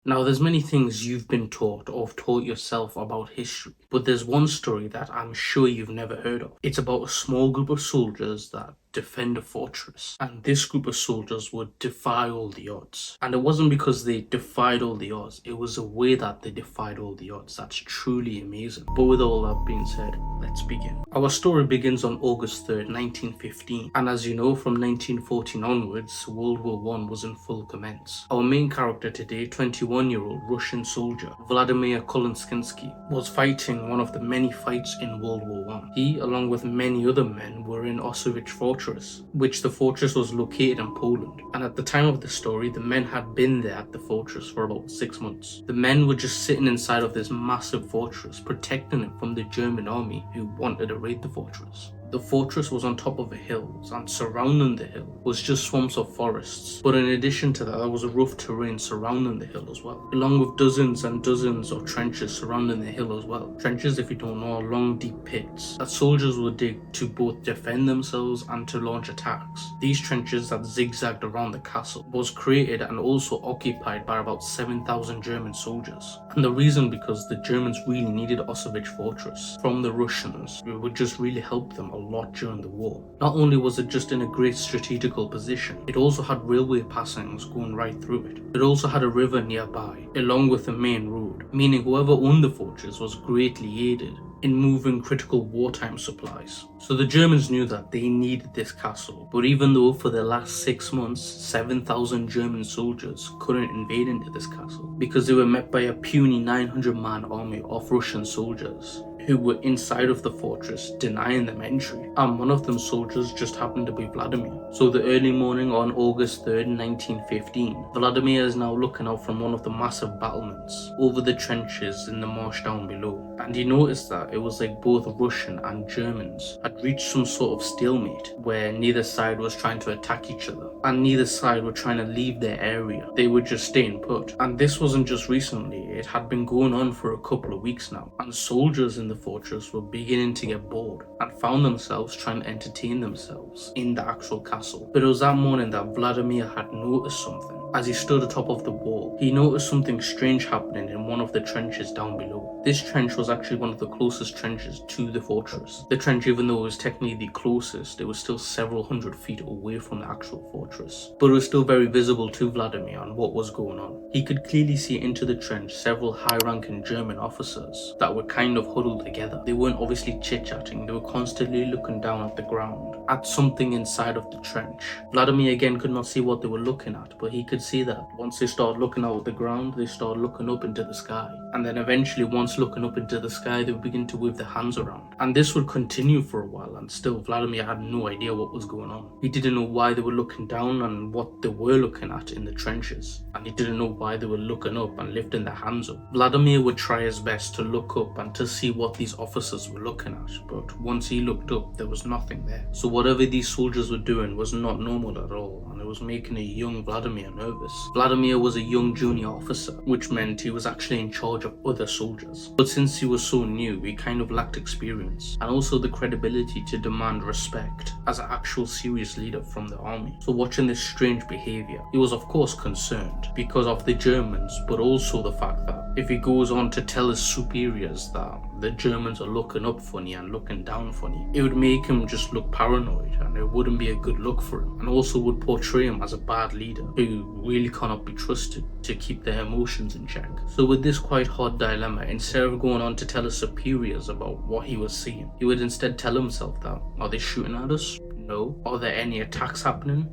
Now, there's many things you've been taught or have taught yourself about history, but there's one story that I'm sure you've never heard of. It's about a small group of soldiers that defend a fortress, and this group of soldiers would defy all the odds. And it wasn't because they defied all the odds, it was a way that they defied all the odds that's truly amazing. But with all that being said, let's begin. Our story begins on August 3rd, 1915, and as you know, from 1914 onwards, World War I was in full commence. Our main character today, 21-year-old Russian soldier Vladimir Kolonskinsky, was fighting one of the many fights in World War I. He, along with many other men, were in Auschwitz Fortress, which the fortress was located in Poland. And at the time of the story, the men had been there at the fortress for about 6 months. The men were just sitting inside of this massive fortress, protecting it from the German army who wanted to raid the fortress. The fortress was on top of a hill, and surrounding the hill was just swamps of forests. But in addition to that, there was a rough terrain surrounding the hill as well, along with dozens and dozens of trenches surrounding the hill as well. Trenches, if you don't know, are long, deep pits that soldiers would dig to both defend themselves and to launch attacks. These trenches that zigzagged around the castle was created and also occupied by about 7,000 German soldiers. And the reason because the Germans really needed Auschwitz Fortress from the Russians. It would just really help them a lot during the war. Not only was it just in a great strategical position, it also had railway passings going right through it. It also had a river nearby, along with the main road, meaning whoever owned the fortress was greatly aided in moving critical wartime supplies. So the Germans knew that they needed this castle, but even though for the last 6 months 7,000 German soldiers couldn't invade into this castle because they were met by a puny 900-man army of Russian soldiers who were inside of the fortress denying them entry, and one of them soldiers just happened to be Vladimir. So the early morning on August 3rd, 1915, Vladimir is now looking out from one of the massive battlements over the trenches in the marsh down below, and he noticed that it was like both Russian and Germans had reached some sort of stalemate where neither side was trying to attack each other and neither side were trying to leave their area. They were just staying put. And this wasn't just recently, it had been going on for a couple of weeks now, and soldiers in the fortress were beginning to get bored and found themselves trying to entertain themselves in the actual castle. But it was that morning that Vladimir had noticed something. As he stood atop of the wall, he noticed something strange happening in one of the trenches down below. This trench was actually one of the closest trenches to the fortress. The trench, even though it was technically the closest, it was still several hundred feet away from the actual fortress. But it was still very visible to Vladimir on what was going on. He could clearly see into the trench several high-ranking German officers that were kind of huddled together. They weren't obviously chit-chatting, they were constantly looking down at the ground, at something inside of the trench. Vladimir again could not see what they were looking at, but he could see that once they started looking out at the ground, they started looking up into the sky. And then eventually, once looking up into the sky, they would begin to wave their hands around. And this would continue for a while, and still Vladimir had no idea what was going on. He didn't know why they were looking down and what they were looking at in the trenches. And he didn't know why they were looking up and lifting their hands up. Vladimir would try his best to look up and to see what these officers were looking at, but once he looked up, there was nothing there. So whatever these soldiers were doing was not normal at all, and it was making a young Vladimir nervous. Vladimir was a young junior officer, which meant he was actually in charge of other soldiers. But since he was so new, he kind of lacked experience and also the credibility to demand respect as an actual serious leader from the army. So watching this strange behavior, he was of course concerned because of the Germans, but also the fact that if he goes on to tell his superiors that the Germans are looking up funny and looking down funny, it would make him just look paranoid, and it wouldn't be a good look for him, and also would portray him as a bad leader who really cannot be trusted to keep their emotions in check. So with this quite hard dilemma, instead of going on to tell his superiors about what he was seeing, he would instead tell himself that, are they shooting at us? No. Are there any attacks happening?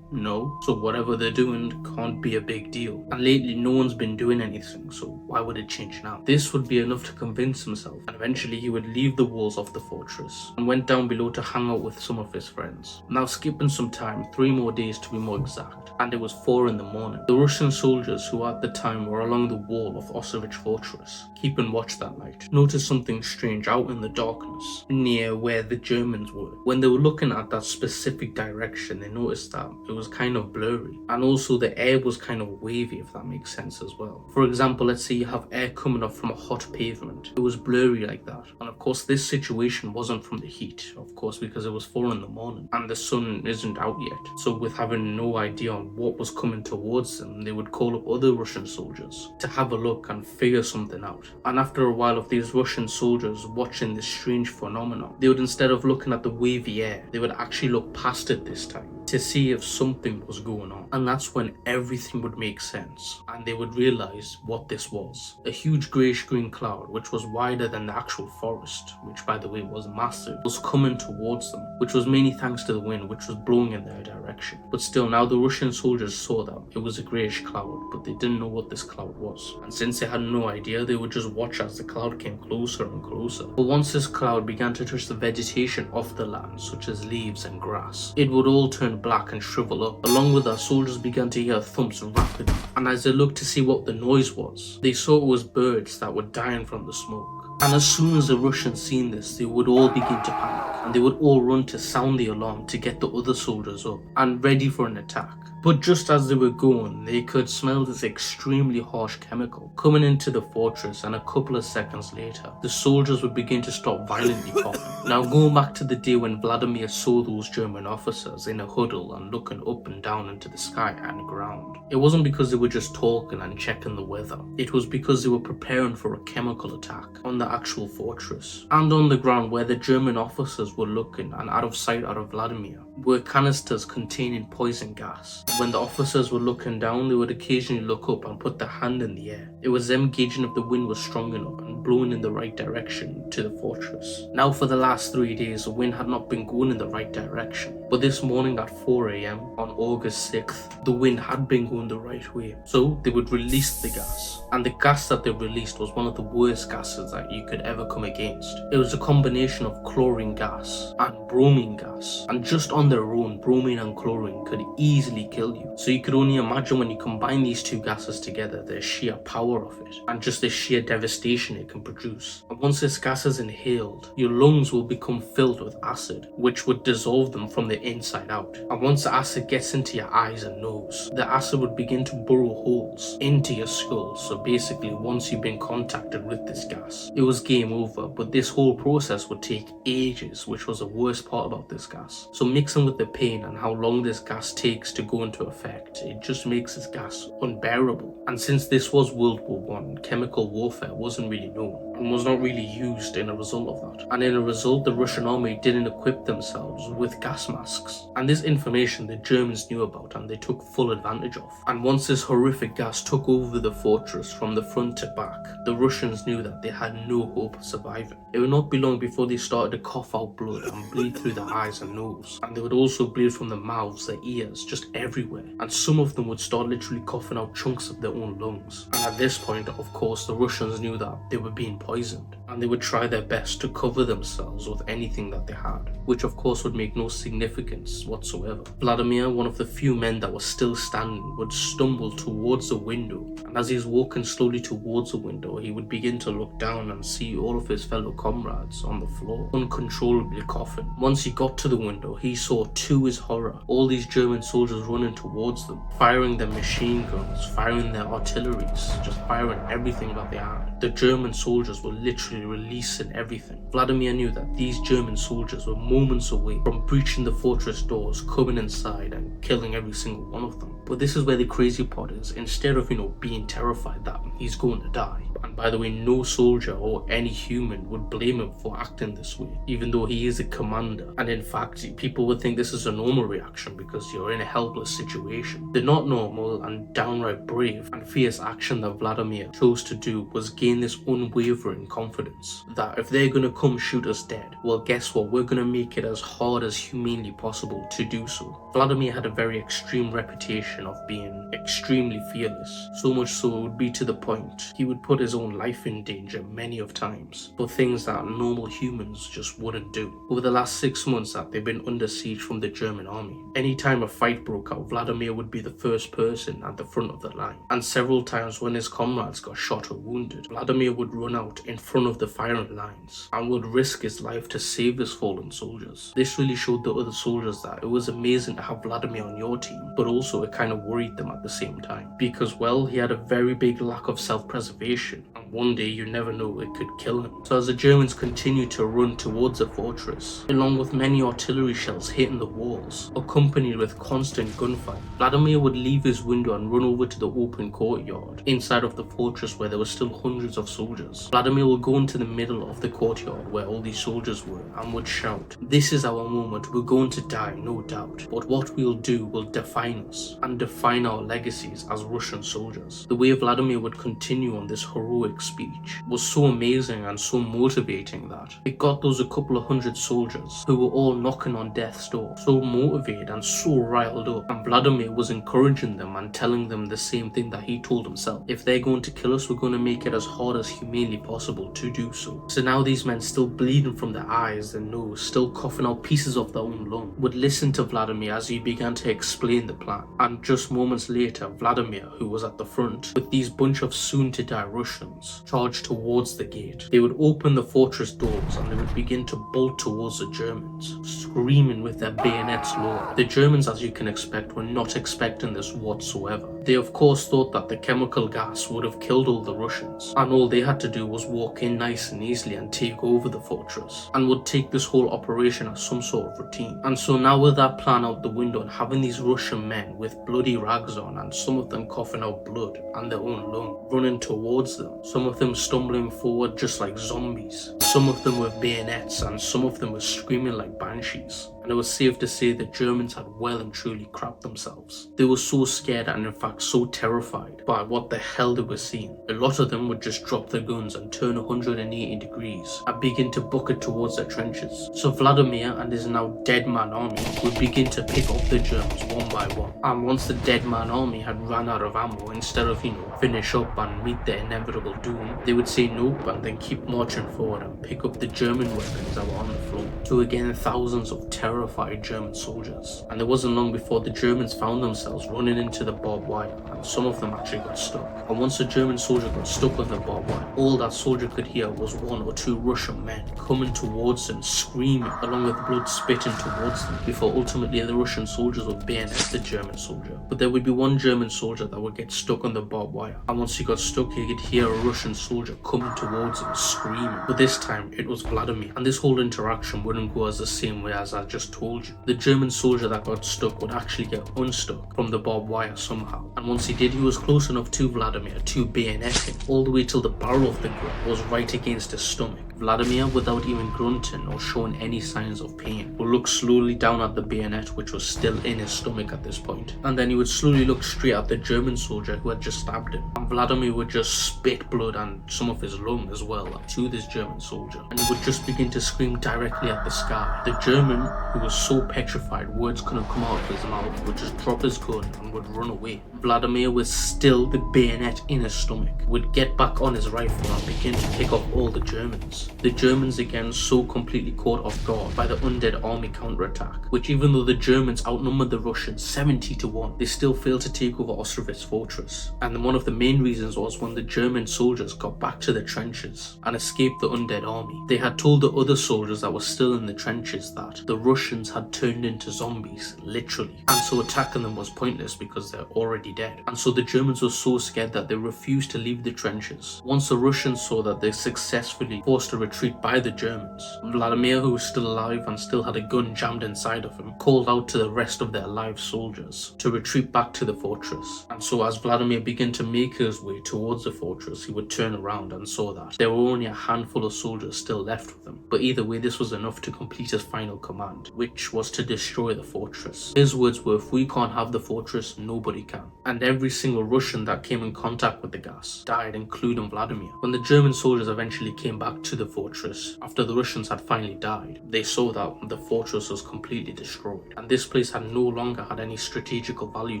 No. So whatever they're doing can't be a big deal. And lately no one's been doing anything, so why would it change now? This would be enough to convince himself, and eventually he would leave the walls of the fortress and went down below to hang out with some of his friends. Now skipping some time, 3 more days to be more exact, and it was 4 in the morning. The Russian soldiers who at the time were along the wall of Auschwitz Fortress, keeping watch that night, noticed something strange out in the darkness near where the Germans were. When they were looking at that specific direction, they noticed that it was kind of blurry, and also the air was kind of wavy, if that makes sense as well. For example, let's say you have air coming up from a hot pavement. It was blurry like that, and of course, this situation wasn't from the heat, of course, because it was 4 in the morning and the sun isn't out yet. So with having no idea on what was coming towards them, they would call up other Russian soldiers to have a look and figure something out. And after a while of these Russian soldiers watching this strange phenomenon, they would, instead of looking at the wavy air, they would actually look past it this time to see if something was going on. And that's when everything would make sense and they would realize what this was. A huge greyish green cloud, which was wider than the actual forest, which by the way was massive, was coming towards them, which was mainly thanks to the wind, which was blowing in their direction. But still, now the Russian soldiers saw that it was a greyish cloud, but they didn't know what this cloud was. And since they had no idea, they would just watch as the cloud came closer and closer. But once this cloud began to touch the vegetation of the land, such as leaves and grass, it would all turn black and shrivel up. Along with that, soldiers began to hear thumps rapidly, and as they looked to see what the noise was, they saw it was birds that were dying from the smoke. And as soon as the Russians seen this, they would all begin to panic, and they would all run to sound the alarm to get the other soldiers up and ready for an attack. But just as they were going, they could smell this extremely harsh chemical coming into the fortress, and a couple of seconds later, the soldiers would begin to start violently coughing. Now, going back to the day when Vladimir saw those German officers in a huddle and looking up and down into the sky and ground, it wasn't because they were just talking and checking the weather. It was because they were preparing for a chemical attack on the actual fortress. And on the ground where the German officers were looking and out of sight out of Vladimir were canisters containing poison gas. When the officers were looking down, they would occasionally look up and put their hand in the air. It was them gauging if the wind was strong enough and blowing in the right direction to the fortress. Now, for the last 3 days, the wind had not been going in the right direction. But this morning at 4 AM on August 6th, the wind had been going the right way. So they would release the gas. And the gas that they released was one of the worst gases that you could ever come against. It was a combination of chlorine gas and bromine gas. And just on their own, bromine and chlorine could easily kill you. So you could only imagine when you combine these two gases together, the sheer power of it and just the sheer devastation it can produce. And once this gas is inhaled, your lungs will become filled with acid, which would dissolve them from the inside out. And once the acid gets into your eyes and nose, the acid would begin to burrow holes into your skull. So basically, once you've been contacted with this gas, it was game over. But this whole process would take ages, which was the worst part about this gas. So mixing with the pain and how long this gas takes to go into effect, it just makes this gas unbearable. And since this was World War I, chemical warfare wasn't really known and was not really used in a result of that. And in a result, the Russian army didn't equip themselves with gas masks. And this information the Germans knew about and they took full advantage of. And once this horrific gas took over the fortress from the front to back, the Russians knew that they had no hope of surviving. It would not be long before they started to cough out blood and bleed through their eyes and nose. And they would also bleed from their mouths, their ears, just everywhere. And some of them would start literally coughing out chunks of their own lungs. And at this point, of course, the Russians knew that they were being poisoned. And they would try their best to cover themselves with anything that they had, which of course would make no significance whatsoever. Vladimir, one of the few men that was still standing, would stumble towards the window. And as he's walking slowly towards the window, he would begin to look down and see all of his fellow comrades on the floor, uncontrollably coughing. Once he got to the window, he saw, to his horror, all these German soldiers running towards them, firing their machine guns, firing their artilleries, just firing everything that they had. The German soldiers were literally releasing everything. Vladimir knew that these German soldiers were moments away from breaching the fortress doors, coming inside and killing every single one of them. But this is where the crazy part is. Instead of, being terrified that he's going to die, and by the way, no soldier or any human would blame him for acting this way, even though he is a commander. And in fact, people would think this is a normal reaction because you're in a helpless situation. The not normal and downright brave and fierce action that Vladimir chose to do was gain this unwavering confidence that if they're going to come shoot us dead, well, guess what? We're going to make it as hard as humanly possible to do so. Vladimir had a very extreme reputation of being extremely fearless, so much so it would be to the point he would put his own life in danger many of times for things that normal humans just wouldn't do. Over the last 6 months that they've been under siege from the German army, anytime a fight broke out, Vladimir would be the first person at the front of the line. And several times when his comrades got shot or wounded, Vladimir would run out in front of the firing lines and would risk his life to save his fallen soldiers. This really showed the other soldiers that it was amazing to have Vladimir on your team, but also it kind of worried them at the same time because, well, he had a very big lack of self-preservation And one day, you never know, it could kill him. So as the Germans continued to run towards the fortress, along with many artillery shells hitting the walls, accompanied with constant gunfire, Vladimir would leave his window and run over to the open courtyard inside of the fortress where there were still hundreds of soldiers. Vladimir would go into the middle of the courtyard where all these soldiers were and would shout, "This is our moment, we're going to die, no doubt, but what we'll do will define us and define our legacies as Russian soldiers." The way Vladimir would continue on this heroic speech was so amazing and so motivating that it got those a couple of hundred soldiers who were all knocking on death's door, so motivated and so riled up, and Vladimir was encouraging them and telling them the same thing that he told himself: if they're going to kill us, we're going to make it as hard as humanly possible to do so. So now these men, still bleeding from their eyes and nose, still coughing out pieces of their own lung, would listen to Vladimir as he began to explain the plan. And just moments later, Vladimir, who was at the front with these bunch of soon-to-die Russians, charged towards the gate. They would open the fortress doors and they would begin to bolt towards the Germans, screaming with their bayonets lowered. The Germans, as you can expect, were not expecting this whatsoever. They of course thought that the chemical gas would have killed all the Russians, and all they had to do was walk in nice and easily and take over the fortress, and would take this whole operation as some sort of routine. And so now, with that plan out the window and having these Russian men with bloody rags on and some of them coughing out blood and their own lung running towards them, some of them stumbling forward just like zombies, some of them with bayonets, and some of them were screaming like banshees. And it was safe to say the Germans had well and truly crapped themselves. They were so scared and in fact so terrified by what the hell they were seeing. A lot of them would just drop their guns and turn 180 degrees and begin to bucket towards their trenches. So Vladimir and his now dead man army would begin to pick up the Germans one by one. And once the dead man army had run out of ammo, instead of, finish up and meet their inevitable doom, they would say nope and then keep marching forward and pick up the German weapons that were on the floor. To again thousands of terrified German soldiers. And it wasn't long before the Germans found themselves running into the barbed wire, and some of them actually got stuck. And once a German soldier got stuck on the barbed wire, all that soldier could hear was one or two Russian men coming towards them, screaming, along with blood spitting towards them, before ultimately the Russian soldiers would bayonet the German soldier. But there would be one German soldier that would get stuck on the barbed wire, and once he got stuck, he could hear a Russian soldier coming towards him, screaming. But this time, it was Vladimir, and this whole interaction wouldn't go as the same way as I just told you. The German soldier that got stuck would actually get unstuck from the barbed wire somehow, and once he did, he was close enough to Vladimir to bayonet him, all the way till the barrel of the gun was right against his stomach. Vladimir, without even grunting or showing any signs of pain, would look slowly down at the bayonet, which was still in his stomach at this point, and then he would slowly look straight at the German soldier who had just stabbed him, and Vladimir would just spit blood and some of his lung as well to this German soldier, and he would just begin to scream directly at the sky. The German, who was so petrified words couldn't come out of his mouth, would just drop his gun and would run away. Vladimir, with still the bayonet in his stomach, would get back on his rifle and begin to pick off all the Germans. The Germans, again so completely caught off guard by the undead army counterattack, which, even though the Germans outnumbered the Russians 70-1, they still failed to take over Ostrovets fortress. And one of the main reasons was when the German soldiers got back to the trenches and escaped the undead army, they had told the other soldiers that were still in the trenches that the Russians had turned into zombies, literally, and so attacking them was pointless because they're already dead. And so the Germans were so scared that they refused to leave the trenches. Once the Russians saw that they successfully forced a retreat by the Germans, Vladimir, who was still alive and still had a gun jammed inside of him, called out to the rest of their live soldiers to retreat back to the fortress. And so as Vladimir began to make his way towards the fortress, he would turn around and saw that there were only a handful of soldiers still left with him. But either way, this was enough to complete his final command, which was to destroy the fortress. His words were, "If we can't have the fortress, nobody can." And every single Russian that came in contact with the gas died, including Vladimir. When the German soldiers eventually came back to the fortress, after the Russians had finally died, they saw that the fortress was completely destroyed, and this place had no longer had any strategical value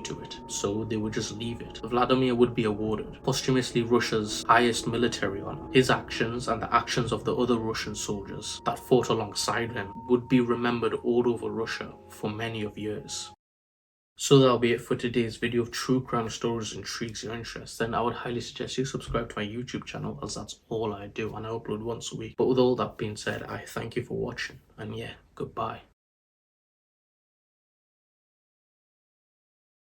to it, so they would just leave it. Vladimir would be awarded posthumously Russia's highest military honor. His actions and the actions of the other Russian soldiers that fought alongside him would be remembered all over Russia for many of years. So that'll be it for today's video of true crime stories intrigues your interest. Then I would highly suggest you subscribe to my YouTube channel, as that's all I do, and I upload once a week. But with all that being said, I thank you for watching, and yeah, goodbye.